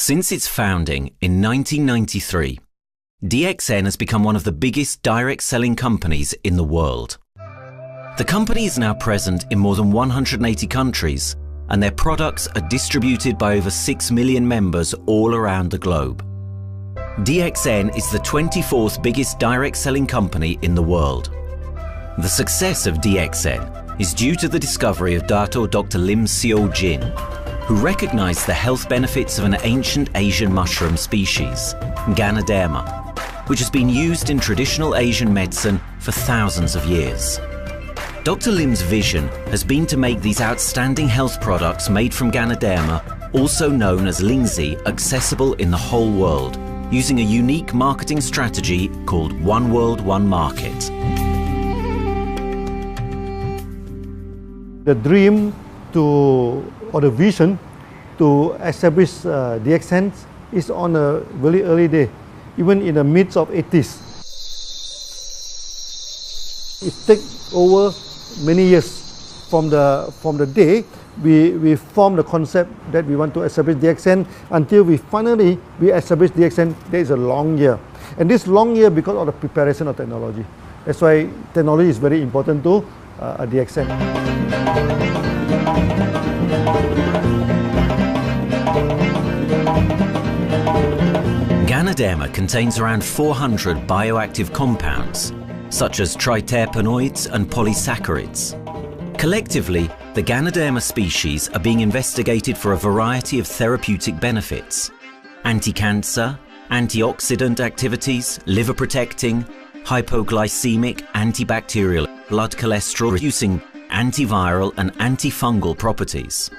Since its founding in 1993, DXN has become one of the biggest direct selling companies in the world. The company is now present in more than 180 countries, and their products are distributed by over 6 million members all around the globe. DXN is the 24th biggest direct selling company in the world. The success of DXN is due to the discovery of Dr. Lim Seo Jin, who recognized the health benefits of an ancient Asian mushroom species, Ganoderma, which has been used in traditional Asian medicine for thousands of years. Dr. Lim's vision has been to make these outstanding health products made from Ganoderma, also known as Lingzi, accessible in the whole world, using a unique marketing strategy called One World, One Market. The dream or the vision to establish DXN is on a very early day, even in the midst of 80s. It takes over many years from the day we formed the concept that we want to establish DXN until we finally establish DXN. There is a long year, and this long year because of the preparation of technology. That's why technology is very important to DXN. Ganoderma contains around 400 bioactive compounds, such as triterpenoids and polysaccharids. Collectively, the Ganoderma species are being investigated for a variety of therapeutic benefits: anti-cancer, antioxidant activities, liver protecting, hypoglycemic, antibacterial, blood cholesterol reducing, antiviral and antifungal properties.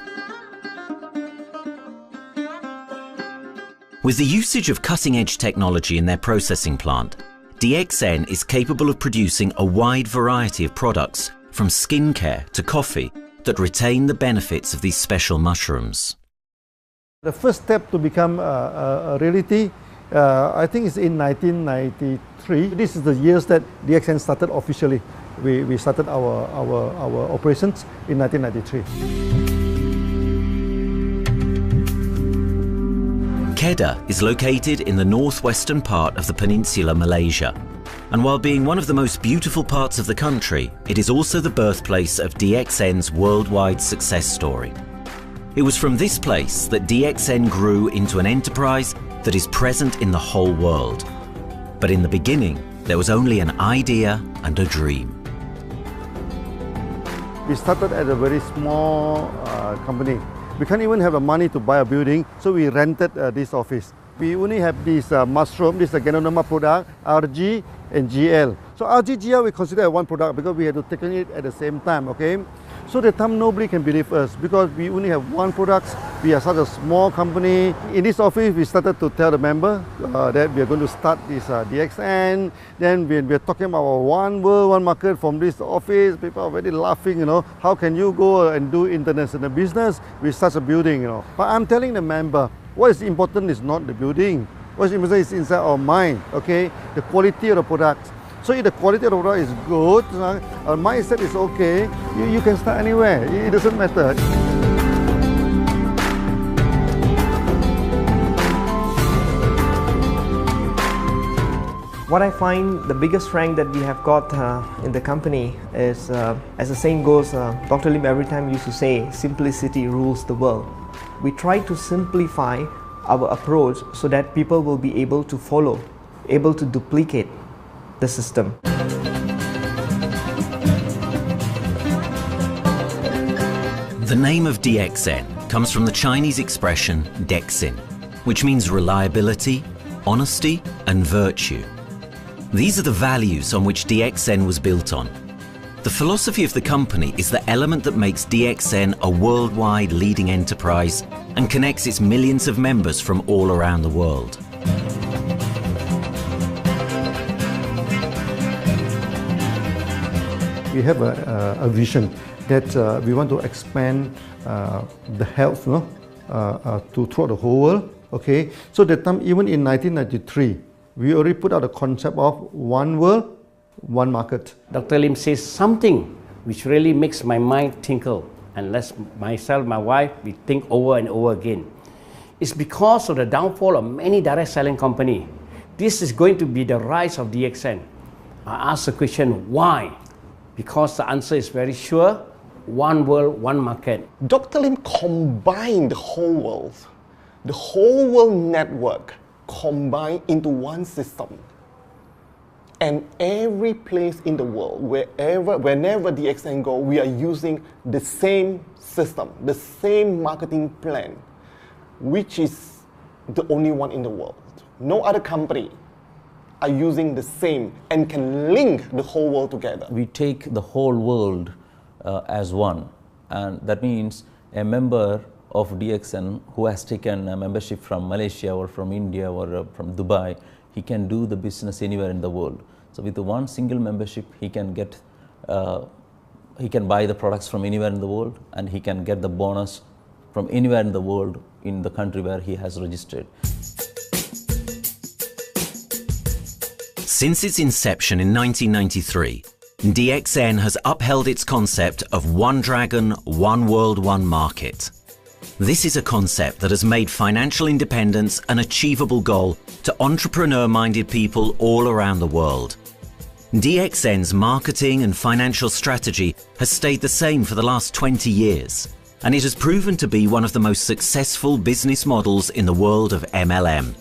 With the usage of cutting-edge technology in their processing plant, DXN is capable of producing a wide variety of products, from skincare to coffee, that retain the benefits of these special mushrooms. The first step to become a reality, I think, is in 1993. This is the years that DXN started officially. We started our operations in 1993. Kedah is located in the northwestern part of the peninsula Malaysia, and while being one of the most beautiful parts of the country, it is also the birthplace of DXN's worldwide success story. It was from this place that DXN grew into an enterprise that is present in the whole world. But in the beginning, there was only an idea and a dream. We started at a very small company. We can't even have the money to buy a building, so we rented this office. We only have this mushroom, this Ganoderma product, RG and GL. So RG, GL we consider one product because we had to take it at the same time, okay? So at the time nobody can believe us because we only have one product. We are such a small company. In this office, we started to tell the member that we are going to start this DXN. Then we are talking about one world, one market from this office. People are very laughing, you know. How can you go and do international business with such a building, you know? But I'm telling the member, what is important is not the building. What is important is inside our mind, okay? The quality of the product. So if the quality of the product is good, our mindset is okay, you can start anywhere. It doesn't matter. What I find the biggest strength that we have got in the company is, as the saying goes, Dr. Lim every time used to say, simplicity rules the world. We try to simplify our approach so that people will be able to follow, able to duplicate the system. The name of DXN comes from the Chinese expression DXN, which means reliability, honesty, and virtue. These are the values on which DXN was built on. The philosophy of the company is the element that makes DXN a worldwide leading enterprise and connects its millions of members from all around the world. We have a vision that we want to expand the health to throughout the whole world. Okay, so that time, even in 1993, we already put out a concept of one world, one market. Dr. Lim says something which really makes my mind tinkle, and lets myself, my wife, we think over and over again. It's because of the downfall of many direct selling companies. This is going to be the rise of DXN. I ask the question, why? Because the answer is very sure, one world, one market. Dr. Lim combined the whole world network combined into one system. And every place in the world, whenever DXN go, we are using the same system, the same marketing plan, which is the only one in the world. No other company are using the same and can link the whole world together. We take the whole world as one, and that means a member of DXN who has taken a membership from Malaysia or from India or from Dubai, he can do the business anywhere in the world. So with the one single membership, he can get, he can buy the products from anywhere in the world, and he can get the bonus from anywhere in the world in the country where he has registered. Since its inception in 1993, DXN has upheld its concept of one dragon, one world, one market. This is a concept that has made financial independence an achievable goal to entrepreneur-minded people all around the world. DXN's marketing and financial strategy has stayed the same for the last 20 years, and it has proven to be one of the most successful business models in the world of MLM.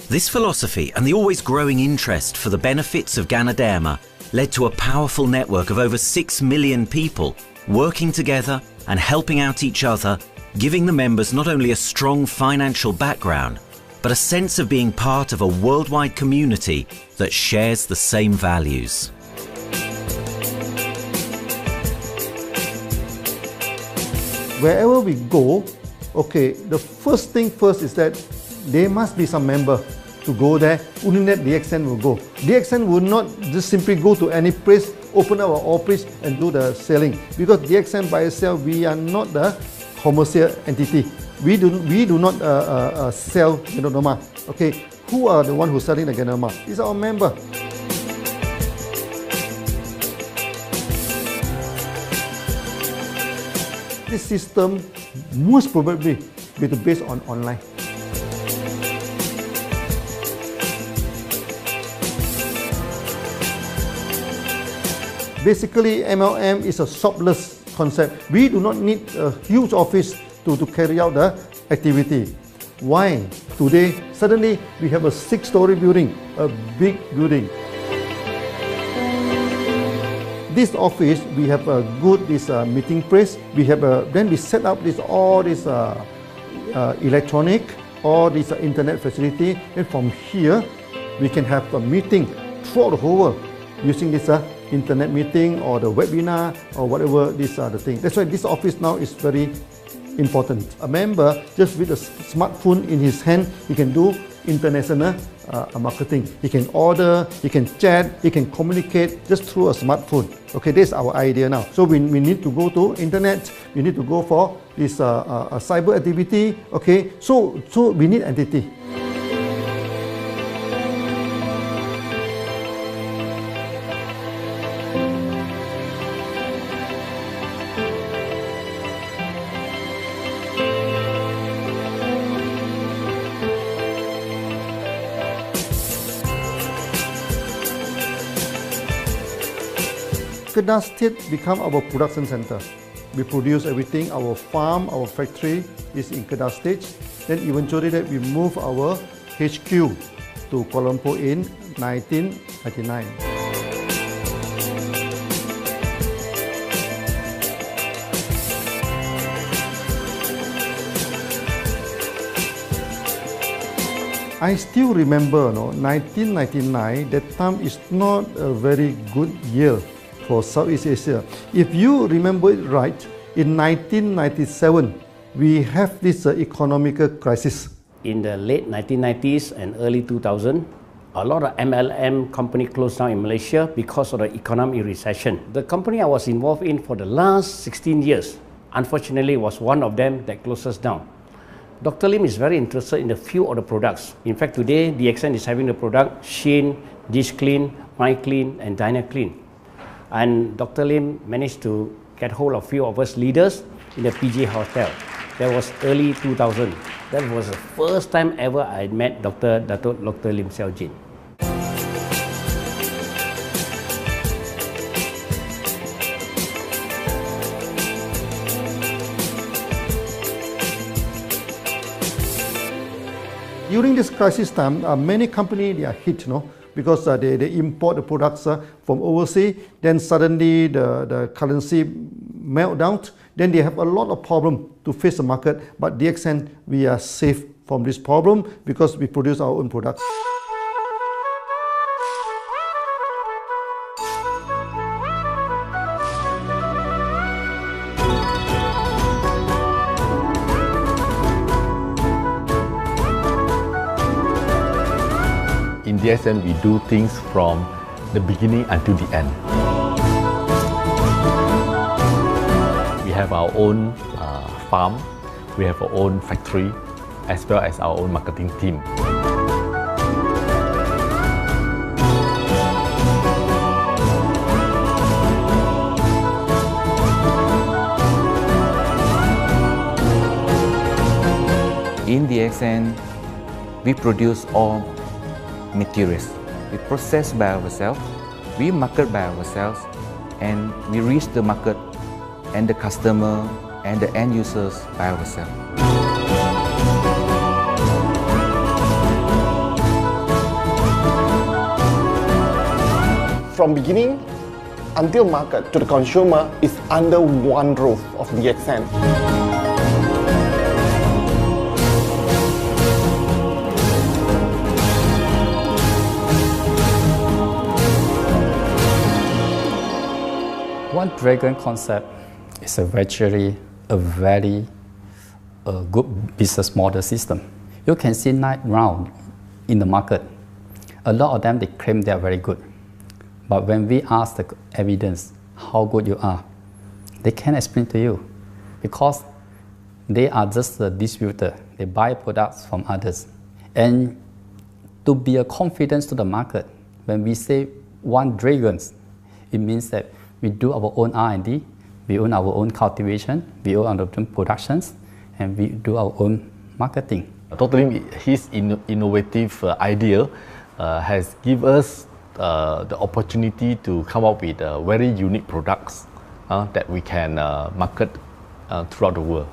This philosophy and the always growing interest for the benefits of Ganoderma led to a powerful network of over 6 million people working together and helping out each other, giving the members not only a strong financial background, but a sense of being part of a worldwide community that shares the same values. Wherever we go, okay, the first thing first is that there must be some member to go there. Only that DXN will go. DXN will not just simply go to any place, open our office and do the selling. Because DXN by itself, we are not the commercial entity. We do not sell Ganoderma. Okay, who are the one who's selling the Ganoderma? It's our member. This system most probably will be based on online. Basically, MLM is a shopless concept. We do not need a huge office to carry out the activity. Why? Today, suddenly we have a 6-story building, a big building. This office, we have a good meeting place. We have then we set up all this electronic, all this internet facility, and from here we can have a meeting throughout the whole world using this internet meeting or the webinar or whatever these are the things. That's why this office now is very important. A member, just with a smartphone in his hand, he can do international marketing. He can order, he can chat, he can communicate just through a smartphone. Okay, that's our idea now. So we need to go to internet, we need to go for this cyber activity. Okay, so we need entity. Kedah State become our production center. We produce everything. Our farm, our factory is in Kedah State. Then eventually that we move our HQ to Kuala Lumpur in 1999. I still remember, 1999, that time is not a very good year for Southeast Asia. If you remember it right, in 1997, we have this economic crisis. In the late 1990s and early 2000, a lot of MLM company closed down in Malaysia because of the economic recession. The company I was involved in for the last 16 years, unfortunately, was one of them that closes down. Dr. Lim is very interested in a few of the products. In fact, today, DXN is having the product Sheen, Dish Clean, My Clean, and Diner Clean. And Dr. Lim managed to get hold of a few of us leaders in the PJ Hotel. That was early 2000. That was the first time ever I met Dr. Lim Xiaojin. During this crisis time, many companies they are hit, because they import the products from overseas. Then suddenly the currency melt down. Then they have a lot of problem to face the market. But DXN, we are safe from this problem because we produce our own products. In DXN, we do things from the beginning until the end. We have our own farm, we have our own factory, as well as our own marketing team. In DXN, we produce all materials. We process by ourselves, we market by ourselves, and we reach the market and the customer and the end users by ourselves. From beginning until market to the consumer is under one roof of DXN. One dragon concept is actually a very good business model system. You can see right now in the market, a lot of them they claim they are very good. But when we ask the evidence how good you are, they can't explain to you because they are just a distributor. They buy products from others. And to be a confidence to the market, when we say one dragon, it means that we do our own R&D, we own our own cultivation, we own our own productions, and we do our own marketing. Totally, his innovative idea has given us the opportunity to come up with very unique products that we can market throughout the world.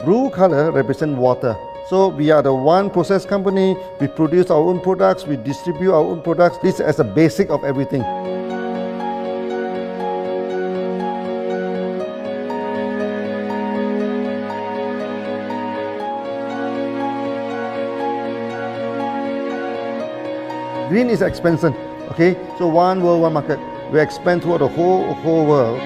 Blue color represents water. So we are the one process company, we produce our own products, we distribute our own products. This is a basic of everything. Green is expansion, okay? So one world, one market. We expand throughout the whole world.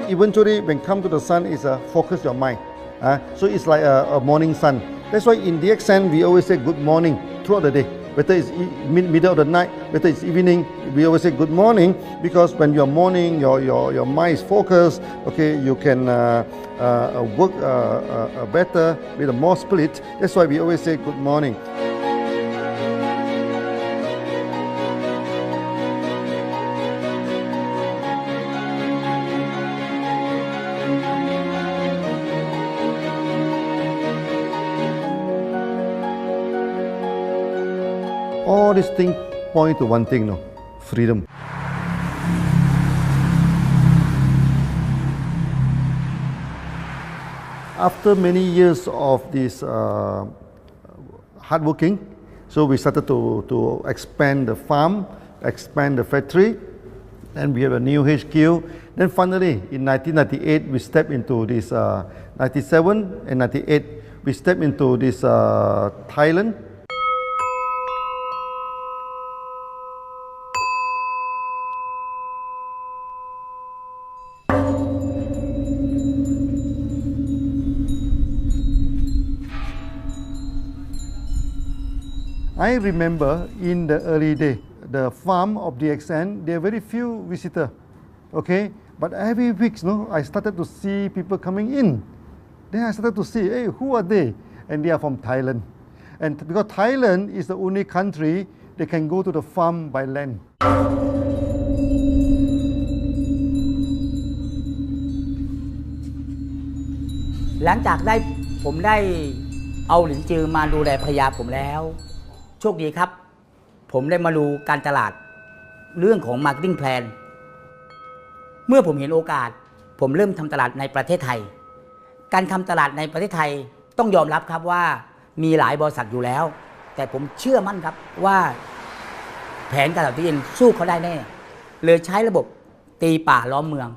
Eventually, when come to the sun, is focus your mind. So it's like a morning sun. That's why in DXN, we always say good morning throughout the day. Whether it's middle of the night, whether it's evening, we always say good morning because when you're morning, your mind is focused. Okay, you can work better with a more split. That's why we always say good morning. All these things point to one thing, freedom. After many years of this hard working, so we started to expand the farm, expand the factory, and we have a new HQ. Then finally, in 1998, we stepped into this, 97 and 98, we stepped into this Thailand. I remember in the early day, the farm of DXN, there are very few visitors, okay? But every week, I started to see people coming in. Then I started to see, hey, who are they? And they are from Thailand. And because Thailand is the only country they can go to the farm by land. หลังจากผมได้เอาหลินจือมาดูแลภรรยาผมแล้วโชคดีครับผมได้มาดูการตลาดเรื่องของ Marketing Plan เมื่อผมเห็นโอกาสผมเริ่มทำตลาดในประเทศไทยการทำตลาดในประเทศไทยต้องยอมรับครับว่ามีหลายบริษัทอยู่แล้วแต่ผมเชื่อมั่นครับว่าแผนการตลาดที่ดินสู้เขาได้แน่เลยใช้ระบบตีป่าล้อมเมือง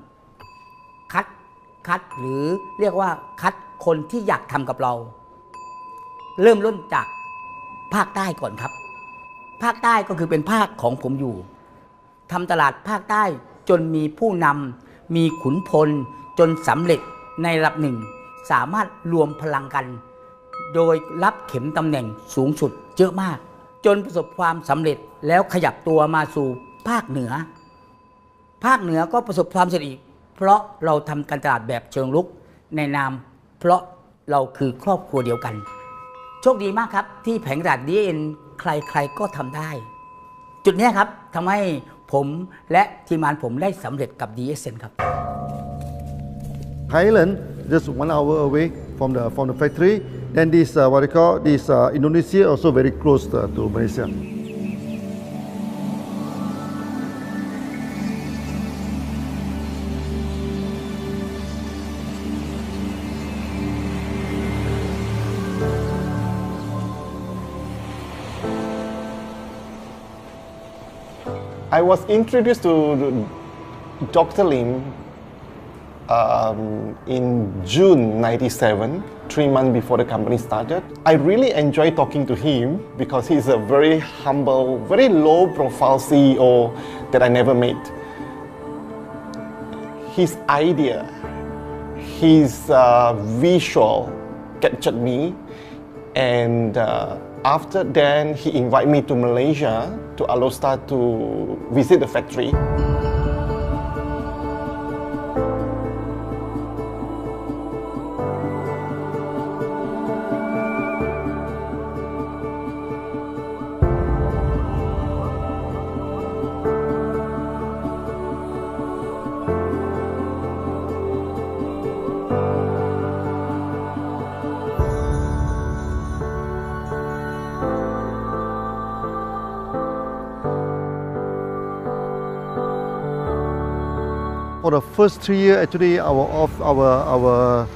คัดหรือเรียกว่าคัดคนที่อยากทำกับเราเริ่มต้นจากภาคใต้ก่อนครับภาคใต้ก็คือเป็นภาคของผมอยู่ทำตลาดภาคใต้จนมีผู้นำมีขุนพลจนสำเร็จในระดับหนึ่งสามารถรวมพลังกันโดยรับเข็มตำแหน่งสูงสุดเยอะมากจนประสบความสำเร็จแล้วขยับตัวมาสู่ภาคเหนือก็ประสบความสำเร็จอีกเพราะเราทำการตลาดแบบเชิงรุกในนามเพราะเราคือครอบครัวเดียวกันโชคดีมากครับที่แผงตลาด DXN ใครก็ทำได้จุดนี้ครับทำให้ผมและทีมงานผมได้สำเร็จกับ DXN ครับ Thailand just 1 hour away from the factory. Then this what they call this Indonesia also very close to Malaysia. I was introduced to Dr. Lim in June '97, 3 months before the company started. I really enjoy talking to him because he's a very humble, very low-profile CEO that I never met. His idea, his visual captured me, and after then he invited me to Malaysia to Alostar to visit the factory. For the first 3 years, actually, our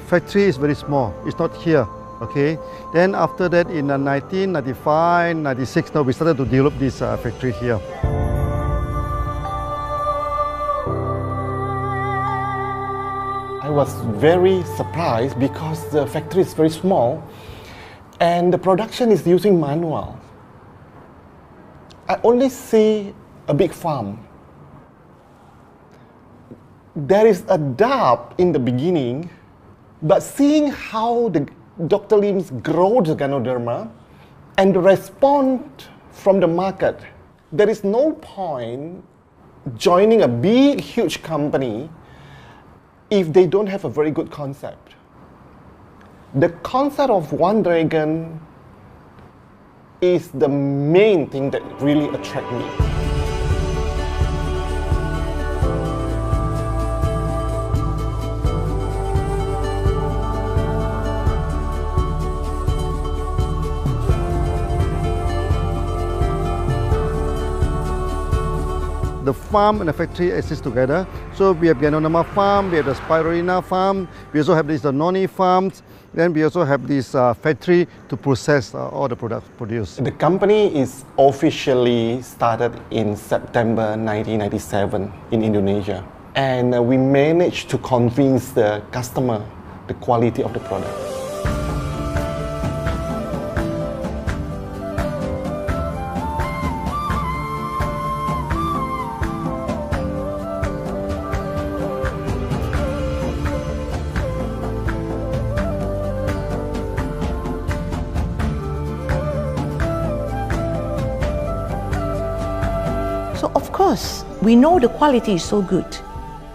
factory is very small. It's not here, okay? Then after that, in 1995, 96, now we started to develop this factory here. I was very surprised because the factory is very small and the production is using manual. I only see a big farm. There is a doubt in the beginning, but seeing how Dr. Lim's grow the Ganoderma and the response from the market, there is no point joining a big, huge company if they don't have a very good concept. The concept of One Dragon is the main thing that really attracts me. The farm and the factory exist together. So we have Ganoderma farm, we have the Spirulina farm, we also have this noni farms, then we also have this factory to process all the products produced. The company is officially started in September 1997 in Indonesia. And we managed to convince the customer the quality of the product. because we know the quality is so good,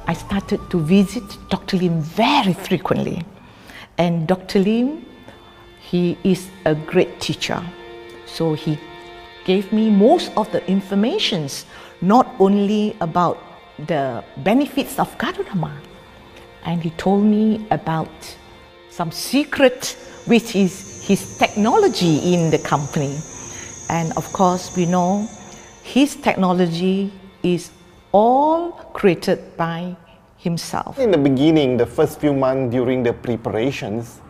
I started to visit Dr. Lim very frequently. And Dr. Lim, he is a great teacher. So he gave me most of the informations, not only about the benefits of Gadodama, and he told me about some secret, which is his technology in the company. And of course, we know his technology is all created by himself. In the beginning, the first few months during the preparations,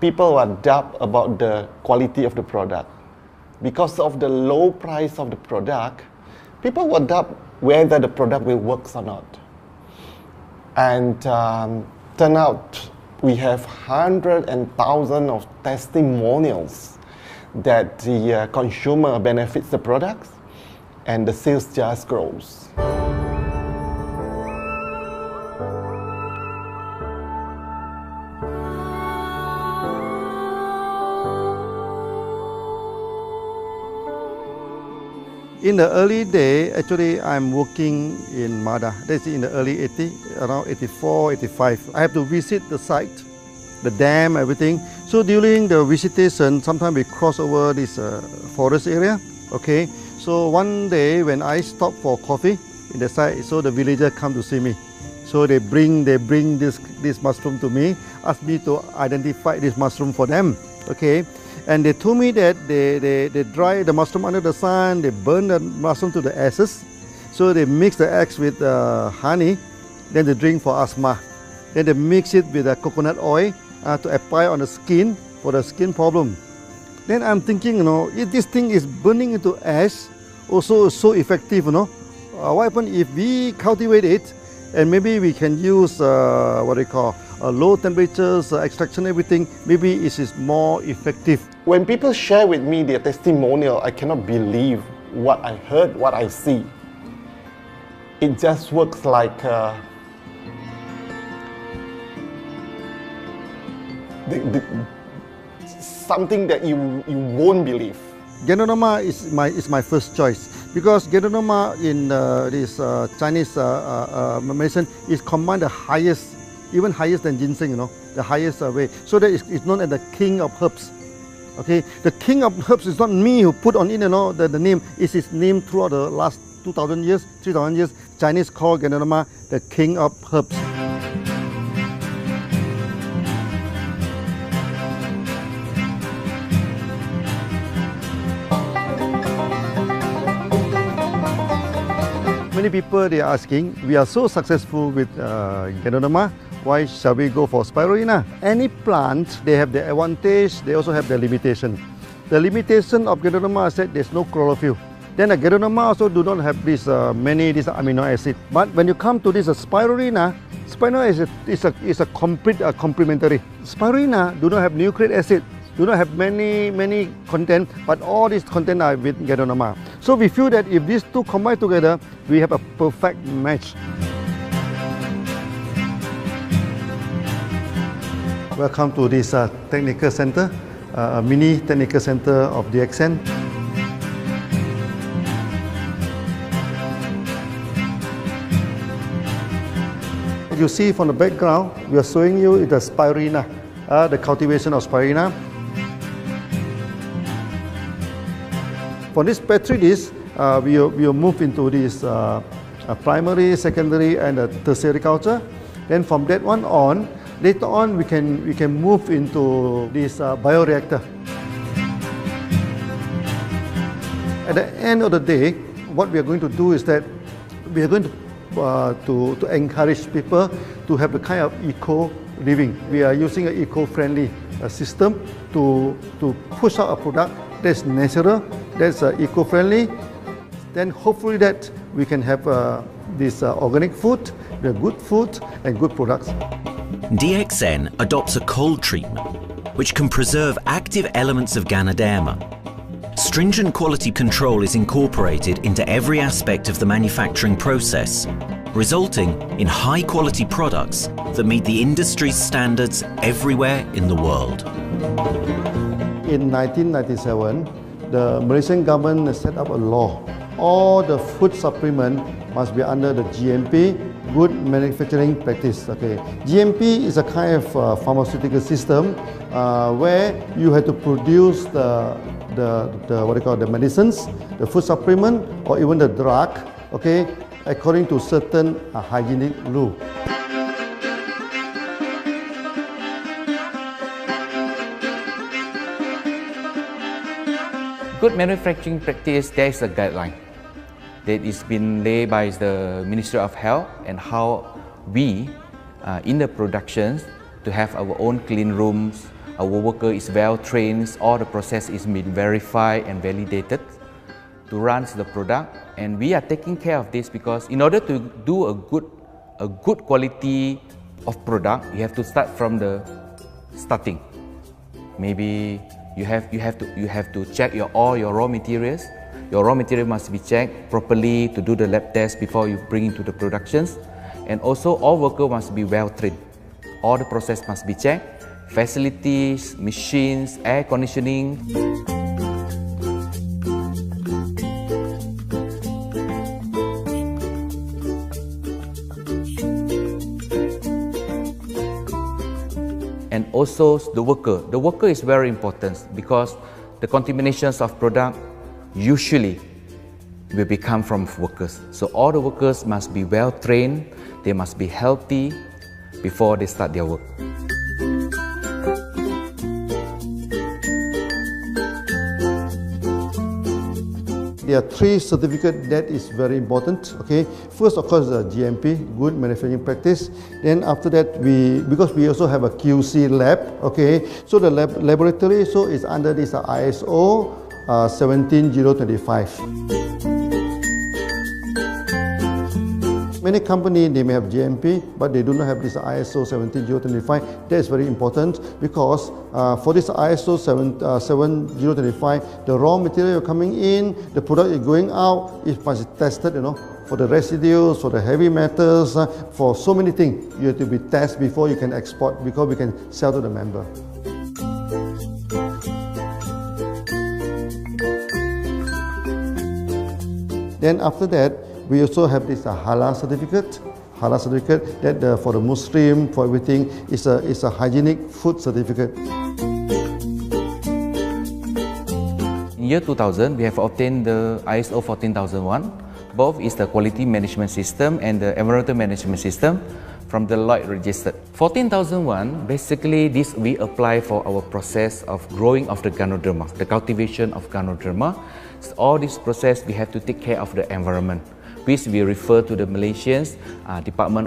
people were doubt about the quality of the product. Because of the low price of the product, people were doubt whether the product will work or not. And turn out we have hundreds and thousands of testimonials that the consumer benefits the products and the sales just grows. In the early day, actually, I'm working in Mada. That's in the early 80s, around 84, 85. I have to visit the site, the dam, everything. So during the visitation, sometimes we cross over this forest area. Okay. So one day when I stop for coffee in the site, so the villager come to see me. So they bring this mushroom to me, ask me to identify this mushroom for them. Okay. And they told me that they dry the mushroom under the sun, they burn the mushroom to the ashes. So they mix the eggs with honey, then they drink for asthma. Then they mix it with coconut oil to apply on the skin for the skin problem. Then I'm thinking, you know, if this thing is burning into ash, also so effective, you know, what happens if we cultivate it and maybe we can use what they call low temperatures, extraction, everything, maybe it is more effective. When people share with me their testimonial, I cannot believe what I heard, what I see. It just works like something that you won't believe. Gadodama is my first choice because Gadodama in this Chinese medicine is combined the highest, even higher than ginseng, you know, the highest way. So that it's known as the king of herbs. Okay, the king of herbs is not me who put on it, you know, the name. It's his name throughout the last 2,000 years, 3,000 years. Chinese call Gadodama the king of herbs. Many people they are asking, we are so successful with Gadodama, why shall we go for spirulina? Any plant, they have the advantage, they also have the limitation. The limitation of Gadodama is that there's no chlorophyll. Then the Gadodama also do not have this many amino acid. But when you come to this spirulina, spirulina is a complete complementary. Spirulina do not have nucleic acid, do not have many content, but all these content are with Gadodama. So we feel that if these two combine together, we have a perfect match. Welcome to this technical center, a mini technical center of DXN. You see from the background, we are showing you the spirulina, the cultivation of spirulina. For this petri dish, we will move into this primary, secondary, and tertiary culture. Then from that one on, later on we can move into this bioreactor. At the end of the day, what we are going to do is that we are going to encourage people to have a kind of eco living. We are using an eco-friendly system to push out a product that's natural, that's eco-friendly. Then hopefully that we can have this organic food, the good food and good products. DXN adopts a cold treatment which can preserve active elements of Ganoderma. Stringent quality control is incorporated into every aspect of the manufacturing process, resulting in high-quality products that meet the industry's standards everywhere in the world. In 1997, the Malaysian government set up a law all the food supplement must be under the GMP, good manufacturing practice. Okay, GMP is a kind of pharmaceutical system where you have to produce the what they call the medicines, the food supplement, or even the drug. Okay, according to certain hygienic rule. Good manufacturing practice, there is a guideline that is been laid by the Ministry of Health and how we in the productions to have our own clean rooms, our worker is well trained, all the process is been verified and validated to run the product, and we are taking care of this because in order to do a good quality of product, you have to start from the starting. Maybe you have to check all your raw materials. Your raw material must be checked properly to do the lab test before you bring into the productions. And also all workers must be well trained. All the process must be checked. Facilities, machines, air conditioning. And also the worker. The worker is very important because the contaminations of product usually will become from workers. So all the workers must be well trained, they must be healthy before they start their work. There are 3 certificates that is very important. Okay, first of course the GMP, good manufacturing practice. Then after that because we also have a QC lab. Okay, so the laboratory is under this ISO 17025. Many companies, they may have GMP, but they do not have this ISO 17025. That is very important because for this ISO 17025, the raw material coming in, the product is going out, it must be tested, for the residues, for the heavy metals, for so many things. You have to be tested before you can export, because we can sell to the member. Then after that, we also have this halal certificate. Halal certificate that for the Muslim, for everything, is a hygienic food certificate. In year 2000, we have obtained the ISO 14001. Both is the quality management system and the environmental management system from the Lloyd registered. 14001, basically this we apply for our process of growing of the Ganoderma, the cultivation of Ganoderma. So all this process we have to take care of the environment, which we refer to the Malaysians Department of